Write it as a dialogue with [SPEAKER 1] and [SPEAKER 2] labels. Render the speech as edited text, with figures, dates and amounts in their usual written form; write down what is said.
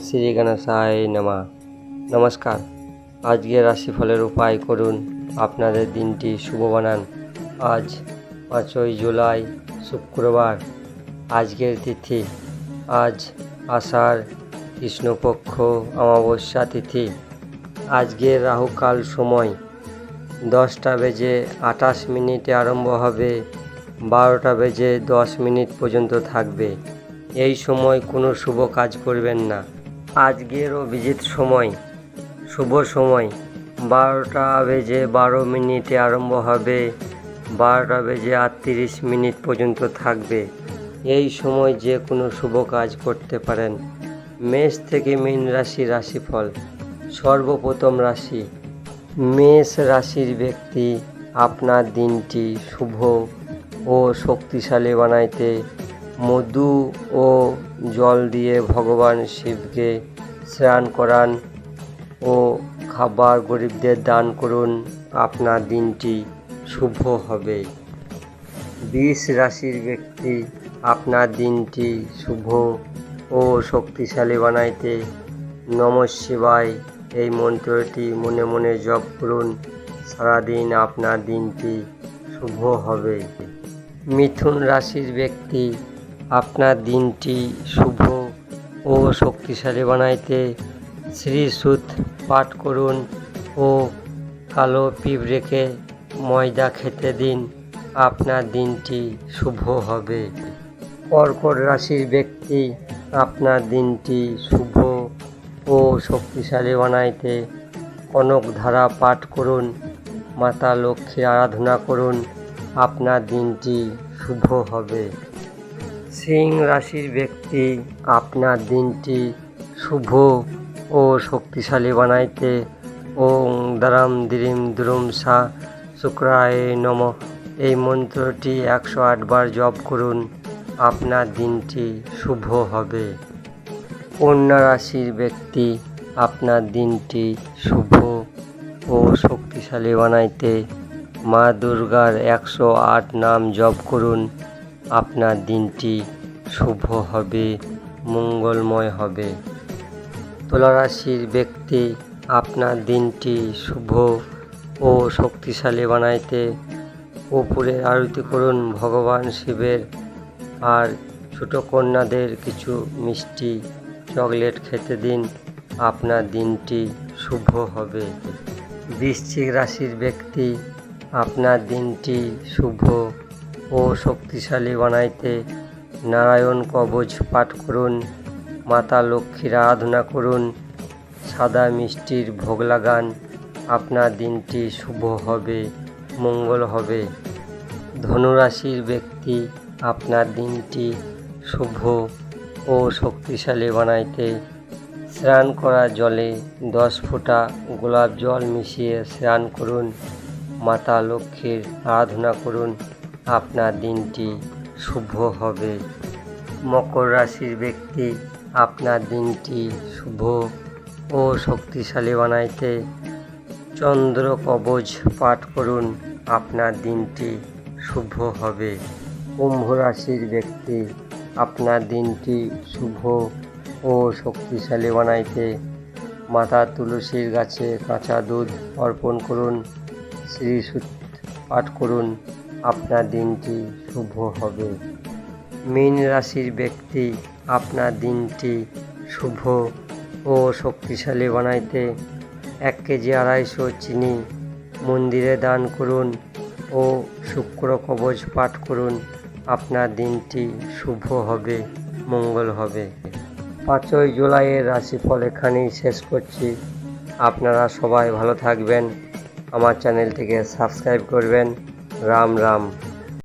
[SPEAKER 1] শ্রী গণেশায় নমঃ। নমস্কার। আজকে রাশিফলের উপায় করুন, আপনাদের দিনটি শুভ বানান। আজ 5ই জুলাই শুক্রবার। আজকের তিথি আজ আষাঢ় কৃষ্ণপক্ষ অমাবস্যা তিথি। আজকের রাহুকাল সময় 10টা বেজে 28 মিনিটে আরম্ভ হবে, 12টা বেজে 10 মিনিট পর্যন্ত থাকবে। এই সময় কোনো শুভ কাজ করবেন না। আজকের অভিজিৎ সময় শুভ সময় 12টা বেজে 12 মিনিটে আরম্ভ হবে, 12টা বেজে 38 মিনিট পর্যন্ত থাকবে। এই সময় যে কোনো শুভ কাজ করতে পারেন। মেষ থেকে মীন রাশি রাশিফল। সর্বপ্রথম রাশি মেষ রাশির ব্যক্তি, আপনার দিনটি শুভ ও শক্তিশালী বানাইতে মধু ও জল দিয়ে ভগবান শিবকে স্নান করান ও খাবার গরিবদের দান করুন। আপনার দিনটি শুভ হবে। বৃষ রাশির ব্যক্তি, আপনার দিনটি শুভ ও শক্তিশালী বানাইতে নমঃ শিবায় এই মন্ত্রটি মনে মনে জপ করুন। সারাদিন আপনার দিনটি শুভ হবে। মিথুন রাশির ব্যক্তি, আপনার দিনটি শুভ ও শক্তিশালী বানাইতে শ্রী সূক্ত পাঠ করুন ও কালো পিঁপড়েকে ময়দা খেতে দিন। আপনার দিনটি শুভ হবে। কর্কট রাশির ব্যক্তি, আপনার দিনটি শুভ ও শক্তিশালী বানাইতে কনক ধারা পাঠ করুন, মাতা লক্ষ্মীর আরাধনা করুন। আপনার দিনটি শুভ হবে। সিংহ রাশির ব্যক্তি, আপনার দিনটি শুভ ও শক্তিশালী বানাইতে ওং দ্রাম দ্রিম দ্রুম সা শুক্রায় নমঃ এই মন্ত্রটি 108 বার জপ করুন। আপনার দিনটি শুভ হবে। কন্যা রাশির ব্যক্তি, আপনার দিনটি শুভ ও শক্তিশালী বানাইতে মা দুর্গার 108 নাম জপ করুন। আপনার দিনটি শুভ হবে, মঙ্গলময় হবে। তুলা রাশির ব্যক্তি, আপনার দিনটি শুভ ও শক্তিশালী বানাইতে কর্পূরের আরতি করুন ভগবান শিবের, আর ছোট কন্যাদের কিছু মিষ্টি চকলেট খেতে দিন। আপনার দিনটি শুভ হবে। বৃশ্চিক রাশির ব্যক্তি, আপনার দিনটি শুভ ও শক্তিশালী বানাইতে নারায়ণ কবচ পাঠ করুন, মাতা লক্ষ্মীর আরাধনা করুন, সাদা মিষ্টির ভোগ লাগান। আপনার দিনটি শুভ হবে, মঙ্গল হবে। ধনুরাশির ব্যক্তি, আপনার দিনটি শুভ ও শক্তিশালী বানাইতে স্নান করা জলে 10 ফোঁটা গোলাপ জল মিশিয়ে স্নান করুন, মাতা লক্ষ্মীর আরাধনা করুন। আপনার দিনটি শুভ হবে। মকর রাশির ব্যক্তি, আপনার দিনটি শুভ ও শক্তিশালী বানাইতে চন্দ্র কবচ পাঠ করুন। আপনার দিনটি শুভ হবে। কুম্ভ রাশির ব্যক্তি, আপনার দিনটি শুভ ও শক্তিশালী বানাইতে মাতা তুলসীর গাছে কাঁচা দুধ অর্পণ করুন, শ্রী সূক্ত পাঠ করুন। আপনার দিনটি শুভ হবে। মীন রাশির ব্যক্তি, আপনার দিনটি শুভ ও শক্তিশালী বানাইতে 1 কেজি 250 চিনি মন্দিরে দান করুন ও শুক্র কবচ পাঠ করুন। আপনার দিনটি শুভ হবে, মঙ্গল হবে। 5ই জুলাইয়ের রাশিফল এখানেই শেষ করছি। আপনারা সবাই ভালো থাকবেন। আমার চ্যানেলটিকে সাবস্ক্রাইব করবেন। রাম রাম।